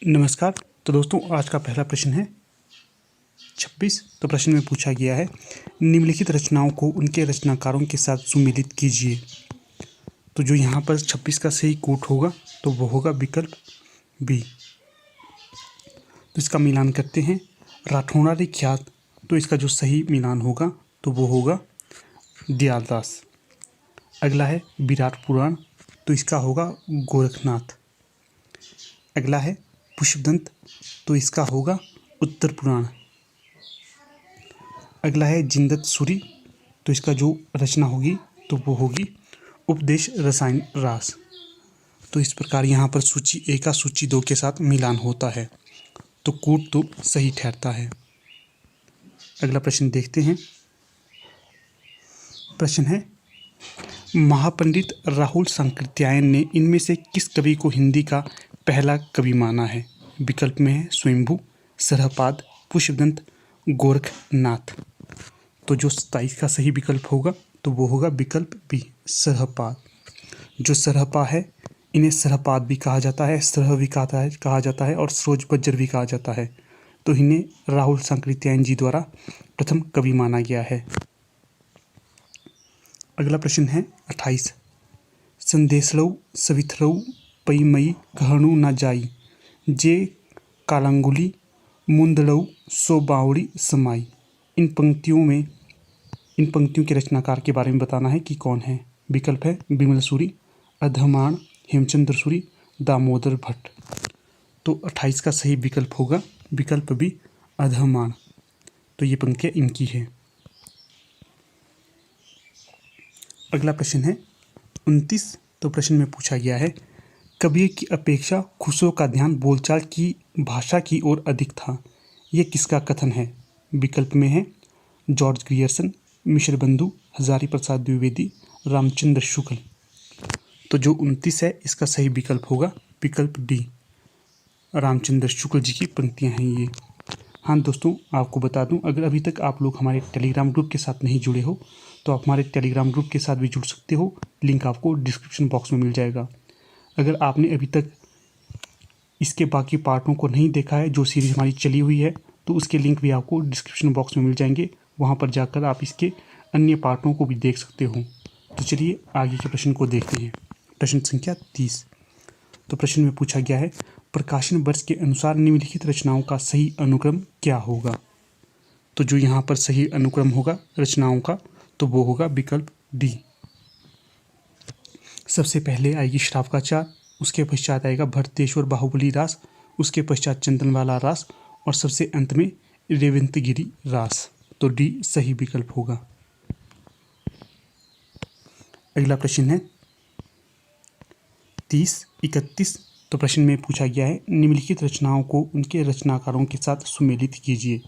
नमस्कार। तो दोस्तों, आज का पहला प्रश्न है 26। तो प्रश्न में पूछा गया है, निम्नलिखित रचनाओं को उनके रचनाकारों के साथ सुमेलित कीजिए। तो जो यहाँ पर 26 का सही कोट होगा तो वो होगा विकल्प बी। तो इसका मिलान करते हैं। राठौड़ा रे ख्यात, तो इसका जो सही मिलान होगा तो वो होगा दयालदास। अगला है विराट पुराण, तो इसका होगा गोरखनाथ। अगला है पुष्पदंत, तो इसका होगा उत्तर पुराण। अगला है जिंदत सूरी, तो इसका जो रचना होगी तो वो होगी उपदेश रसायन रास। तो इस प्रकार यहाँ पर सूची ए का सूची 2 के साथ मिलान होता है, तो कूट तो सही ठहरता है। अगला प्रश्न देखते हैं। प्रश्न है, महापंडित राहुल सांकृत्यायन ने इनमें से किस कवि को हिंदी का पहला कवि माना है? विकल्प में है स्वयंभू, सरहपाद, पुष्पदंत, गोरखनाथ। तो जो 27 का सही विकल्प होगा तो वो होगा विकल्प बी, सरहपाद। जो सरहपा है, इन्हें सरहपाद भी कहा जाता है, सरह भी कहा जाता है और सरोज बज्जर भी कहा जाता है। तो इन्हें राहुल सांकृत्यायन जी द्वारा प्रथम कवि माना गया है। अगला प्रश्न है 28। संदेशलऊ सविथरऊ पई मई कहणु न जाई, जे कालंगुली मुंदलऊ सो बावड़ी समाई। इन पंक्तियों के रचनाकार के बारे में बताना है कि कौन है। विकल्प है बिमल सूरी, अधमाण, हेमचंद्र सूरी, दामोदर भट्ट। तो 28 का सही विकल्प होगा विकल्प बी, अधमाण। तो ये पंक्तियाँ इनकी है। अगला प्रश्न है 29। तो प्रश्न में पूछा गया है, कबीर की अपेक्षा खुसरो का ध्यान बोलचाल की भाषा की ओर अधिक था, ये किसका कथन है? विकल्प में है जॉर्ज ग्रियर्सन, मिश्र बंधु, हजारी प्रसाद द्विवेदी, रामचंद्र शुक्ल। तो जो 29 है इसका सही विकल्प होगा विकल्प डी, रामचंद्र शुक्ल जी की पंक्तियां हैं ये। हाँ दोस्तों, आपको बता दूं, अगर अभी तक आप लोग हमारे टेलीग्राम ग्रुप के साथ नहीं जुड़े हो तो आप हमारे टेलीग्राम ग्रुप के साथ भी जुड़ सकते हो। लिंक आपको डिस्क्रिप्शन बॉक्स में मिल जाएगा। अगर आपने अभी तक इसके बाकी पार्टों को नहीं देखा है, जो सीरीज़ हमारी चली हुई है, तो उसके लिंक भी आपको डिस्क्रिप्शन बॉक्स में मिल जाएंगे। वहाँ पर जाकर आप इसके अन्य पार्टों को भी देख सकते हो। तो चलिए आगे के प्रश्न को देखते हैं। प्रश्न संख्या 30। तो प्रश्न में पूछा गया है, प्रकाशन वर्ष के अनुसार निम्नलिखित रचनाओं का सही अनुक्रम क्या होगा? तो जो यहाँ पर सही अनुक्रम होगा रचनाओं का तो वो होगा विकल्प डी। सबसे पहले आएगी श्राव का चार, उसके पश्चात आएगा भरतेश्वर बाहुबली रास, उसके पश्चात चंदनवाला रास और सबसे अंत में रेवंतगिरी रास। तो डी सही विकल्प होगा। अगला प्रश्न है 30-31। तो प्रश्न में पूछा गया है, निम्नलिखित रचनाओं को उनके रचनाकारों के साथ सुमेलित कीजिए।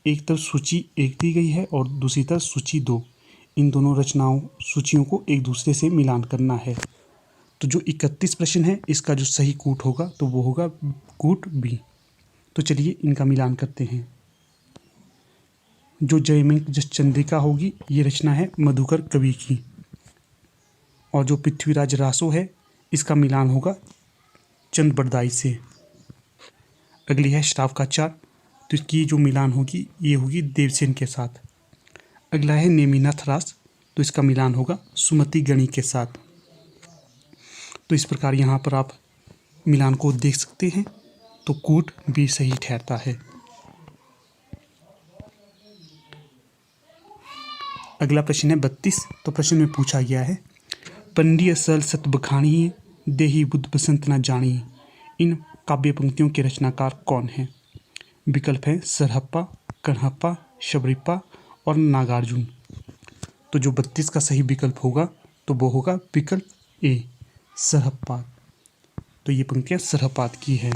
एक तरफ सूची 1 दी गई है और दूसरी तरफ सूची 2। इन दोनों सूचियों को एक दूसरे से मिलान करना है। तो जो 31 प्रश्न है इसका जो सही कूट होगा तो वो होगा कूट बी। तो चलिए इनका मिलान करते हैं। जो जयमिंग जस चंद्रिका होगी ये रचना है मधुकर कवि की, और जो पृथ्वीराज रासो है इसका मिलान होगा चंद बरदाई से। अगली है श्राव का चार, तो इसकी जो मिलान होगी ये होगी देवसेन के साथ। अगला है नेमिनाथ रास, तो इसका मिलान होगा सुमति गणी के साथ। तो इस प्रकार यहाँ पर आप मिलान को देख सकते हैं, तो कूट भी सही ठहरता है। अगला प्रश्न है 32। तो प्रश्न में पूछा गया है, पंडिय सल सत बखानी देही बुद्ध बसंत न जानी। इन काव्य पंक्तियों के रचनाकार कौन हैं? विकल्प है सरहप्पा, कन्हप्पा, शबरीप्पा और नागार्जुन। तो जो 32 का सही विकल्प होगा तो वो होगा विकल्प ए, सरहप्पा। तो ये पंक्तियाँ सरहपाद की है।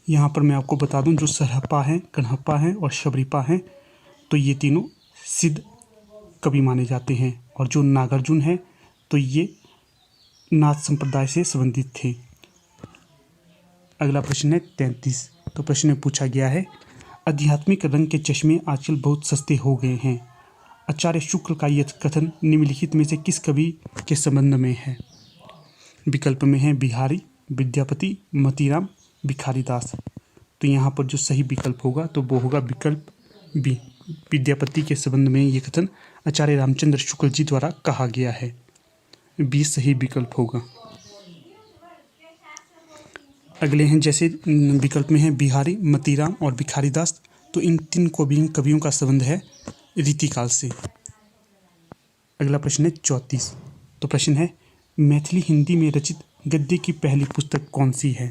यहाँ पर मैं आपको बता दूं, जो सरहप्पा हैं, कन्हप्पा हैं और शबरीप्पा हैं, तो ये तीनों सिद्ध कवि माने जाते हैं, और जो नागार्जुन है तो ये नाथ संप्रदाय से संबंधित थे। अगला प्रश्न है 33। तो प्रश्न में पूछा गया है, आध्यात्मिक रंग के चश्मे आजकल बहुत सस्ते हो गए हैं। आचार्य शुक्ल का यह कथन निम्नलिखित में से किस कवि के संबंध में है? विकल्प में है बिहारी, विद्यापति, मतीराम, भिखारीदास। तो यहाँ पर जो सही विकल्प होगा तो वो होगा विकल्प बी। विद्यापति के संबंध में ये कथन आचार्य रामचंद्र शुक्ल जी द्वारा कहा गया है। बी सही विकल्प होगा। अगले हैं जैसे विकल्प में है बिहारी, मतीराम और भिखारीदास। तो इन तीन कवियों का संबंध है रीतिकाल से। अगला प्रश्न है 34। तो प्रश्न है मैथिली हिंदी में रचित गद्य की पहली पुस्तक कौन सी है।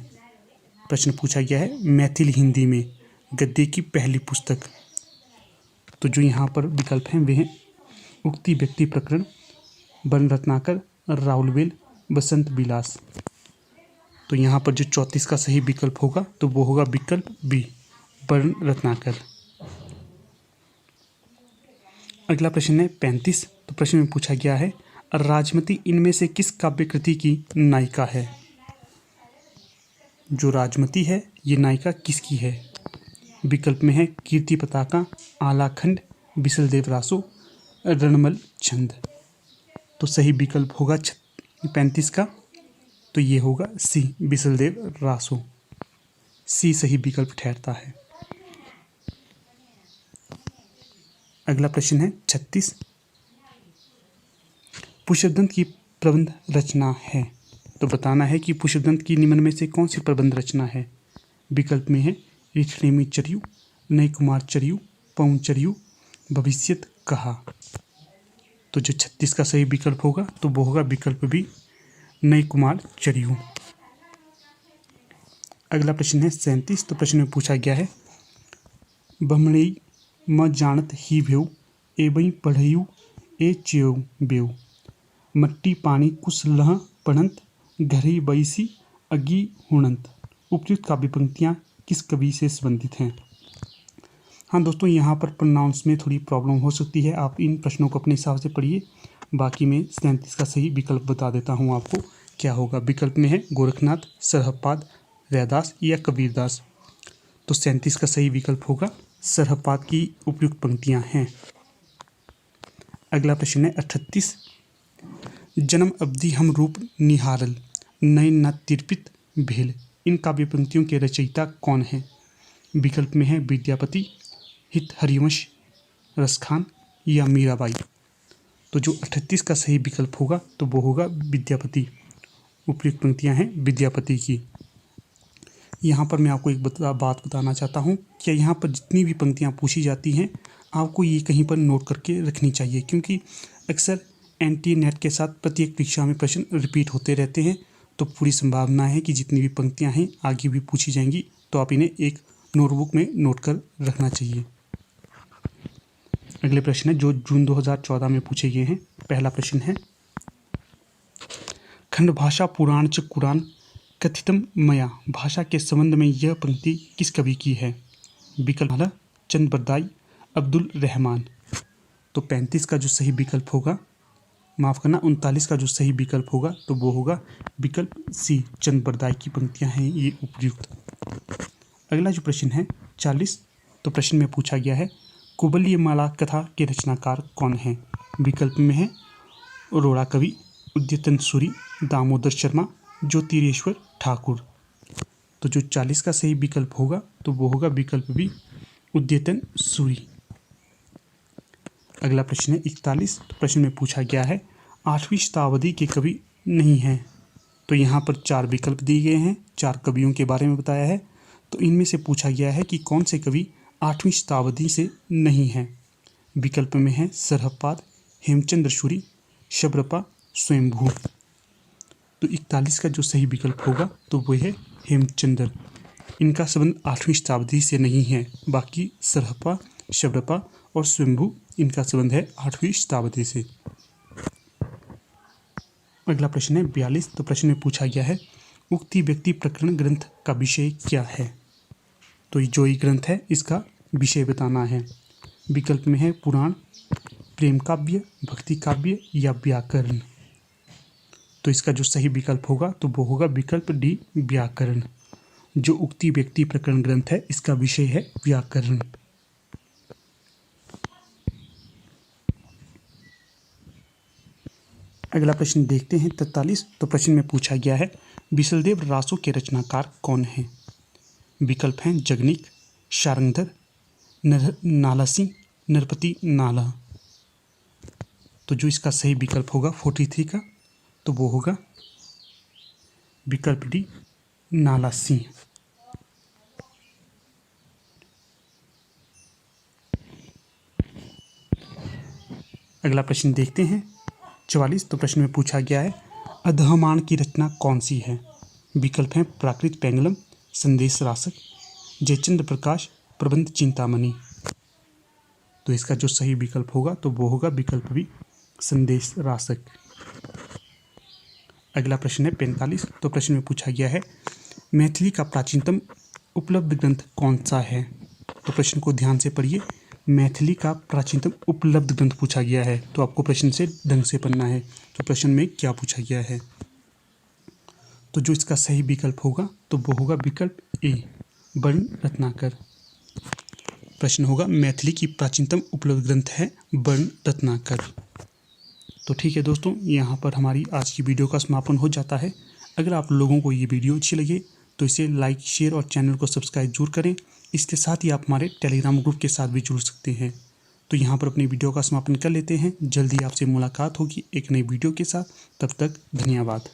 प्रश्न पूछा गया है मैथिली हिंदी में गद्य की पहली पुस्तक। तो जो यहाँ पर विकल्प हैं वे हैं उक्ति व्यक्ति प्रकरण, वर्ण रत्नाकर, राउलवेल, बसंत विलास। तो यहाँ पर जो 34 का सही विकल्प होगा तो वो होगा विकल्प बी, वर्ण रत्नाकर। अगला प्रश्न है 35। तो प्रश्न में पूछा गया है राजमती इनमें से किस काव्य कृति की नायिका है। जो राजमती है ये नायिका किसकी है। विकल्प में है कीर्ति पताका, आलाखंड, बिसलदेव रासो, रणमल छंद। तो सही विकल्प होगा 35 का, तो ये होगा सी, बिसलदेव रासो। सी सही विकल्प ठहरता है। अगला प्रश्न है 36। पुष्पदंत की प्रबंध रचना है। तो बताना है कि पुष्पदंत की निम्न में से कौन सी प्रबंध रचना है। विकल्प में है ऋषिनेमि चर्यु, नय कुमार चर्यु, पवन चर्यु, भविष्यत कहा। तो जो 36 का सही विकल्प होगा तो वो होगा विकल्प बी, नय कुमार चर्यु। अगला प्रश्न है 37। तो प्रश्न में पूछा गया है बमणई म जानत ही भेव, एवं पढ़यु ए च्यौ बेव, मट्टी पानी कुश लह पढ़ंत, घरई बैसी अगी हुणंत। उपयुक्त काव्य पंक्तियाँ किस कवि से संबंधित हैं। हाँ दोस्तों, यहाँ पर प्रोनाउंस में थोड़ी प्रॉब्लम हो सकती है। आप इन प्रश्नों को अपने हिसाब से पढ़िए। बाकी मैं 37 का सही विकल्प बता देता हूँ आपको क्या होगा। विकल्प में है गोरखनाथ, सरहपाद, रैदास या कबीरदास। तो 37 का सही विकल्प होगा सरहपाद की उपयुक्त पंक्तियाँ हैं। अगला प्रश्न है 38। जन्म अवधि हम रूप निहारल, नयन न तिरपित भेल। इन काव्य पंक्तियों के रचयिता कौन है। विकल्प में है विद्यापति, हित हरिवंश, रसखान या मीराबाई। तो जो 38 का सही विकल्प होगा तो वो होगा विद्यापति। उपयुक्त पंक्तियां हैं विद्यापति की। यहाँ पर मैं आपको एक बात बताना चाहता हूँ कि यहाँ पर जितनी भी पंक्तियाँ पूछी जाती हैं आपको ये कहीं पर नोट करके रखनी चाहिए, क्योंकि अक्सर एनटीए नेट के साथ प्रत्येक परीक्षा में प्रश्न रिपीट होते रहते हैं। तो पूरी संभावना है कि जितनी भी पंक्तियाँ हैं आगे भी पूछी जाएंगी, तो आप इन्हें एक नोटबुक में नोट कर रखना चाहिए। अगले प्रश्न है जो जून 2014 में पूछे गए हैं। पहला प्रश्न है खंड भाषा पुराण च कुरान कथितम मया, भाषा के संबंध में यह पंक्ति किस कवि की है। विकल्प चंद बरदाई, अब्दुल रहमान। तो 35 का जो सही विकल्प होगा, माफ़ करना 39 का जो सही विकल्प होगा तो वो होगा विकल्प सी, चंद बरदाई की पंक्तियां हैं ये उपयुक्त। अगला जो प्रश्न है 40। तो प्रश्न में पूछा गया है कुबलीय माला कथा के रचनाकार कौन है। विकल्प में है अरोड़ा कवि, उद्यतन सूरी, दामोदर शर्मा, ज्योतिरेश्वर ठाकुर। तो जो 40 का सही विकल्प होगा तो वो होगा विकल्प बी, उद्यतन सूरी। अगला प्रश्न है 41। तो प्रश्न में पूछा गया है 8वीं शताब्दी के कवि नहीं हैं। तो यहाँ पर 4 विकल्प दिए गए हैं, 4 कवियों के बारे में बताया है। तो इनमें से पूछा गया है कि कौन से कवि 8वीं शताब्दी से नहीं हैं। विकल्प में है सरहपाद, हेमचंद्र सूरी, शबरपा, स्वयंभू। तो 41 का जो सही विकल्प होगा तो वो है हेमचंद्र। इनका संबंध 8वीं शताब्दी से नहीं है, बाकी सरहपा, शबरपा और स्वयंभू इनका संबंध है 8वीं शताब्दी से। अगला प्रश्न है 42। तो प्रश्न में पूछा गया है उक्ति व्यक्ति प्रकरण ग्रंथ का विषय क्या है। तो जो ये ग्रंथ है इसका विषय बताना है। विकल्प में है पुराण, प्रेम काव्य, भक्ति काव्य या व्याकरण। तो इसका जो सही विकल्प होगा तो वो होगा विकल्प डी, व्याकरण। जो उक्ति व्यक्ति प्रकरण ग्रंथ है इसका विषय है व्याकरण। अगला प्रश्न देखते हैं 43। तो प्रश्न में पूछा गया है बिसलदेव रासो के रचनाकार कौन हैं? विकल्प हैं जगनीक, शारंगधर, नालासिंह, नरपति नाला। तो जो इसका सही विकल्प होगा 43 का, तो वो होगा विकल्प डी, नालासिंह। अगला प्रश्न देखते हैं 44। तो प्रश्न में पूछा गया है अधःमान की रचना कौन सी है? विकल्प हैं प्राकृत पेंगलम, संदेश रासक, जयचंद्र प्रकाश, प्रबंध चिंतामणि। तो इसका जो सही विकल्प होगा तो वो होगा विकल्प बी, संदेश रासक। अगला प्रश्न है 45। तो प्रश्न में पूछा गया है मैथिली का प्राचीनतम उपलब्ध ग्रंथ कौन सा है? तो प्रश्न को ध्यान से पढ़िए। मैथिली का प्राचीनतम उपलब्ध ग्रंथ पूछा गया है, तो आपको प्रश्न से ढंग से पढ़ना है। तो प्रश्न में क्या पूछा गया है? तो जो इसका सही विकल्प होगा तो वो होगा विकल्प ए, वर्ण रत्नाकर। प्रश्न होगा मैथिली की प्राचीनतम उपलब्ध ग्रंथ है वर्ण रत्नाकर। तो ठीक है दोस्तों, यहाँ पर हमारी आज की वीडियो का समापन हो जाता है। अगर आप लोगों को ये वीडियो अच्छी लगे तो इसे लाइक, शेयर और चैनल को सब्सक्राइब जरूर करें। इसके साथ ही आप हमारे टेलीग्राम ग्रुप के साथ भी जुड़ सकते हैं। तो यहाँ पर अपनी वीडियो का समापन कर लेते हैं। जल्दी आपसे मुलाकात होगी एक नई वीडियो के साथ। तब तक धन्यवाद।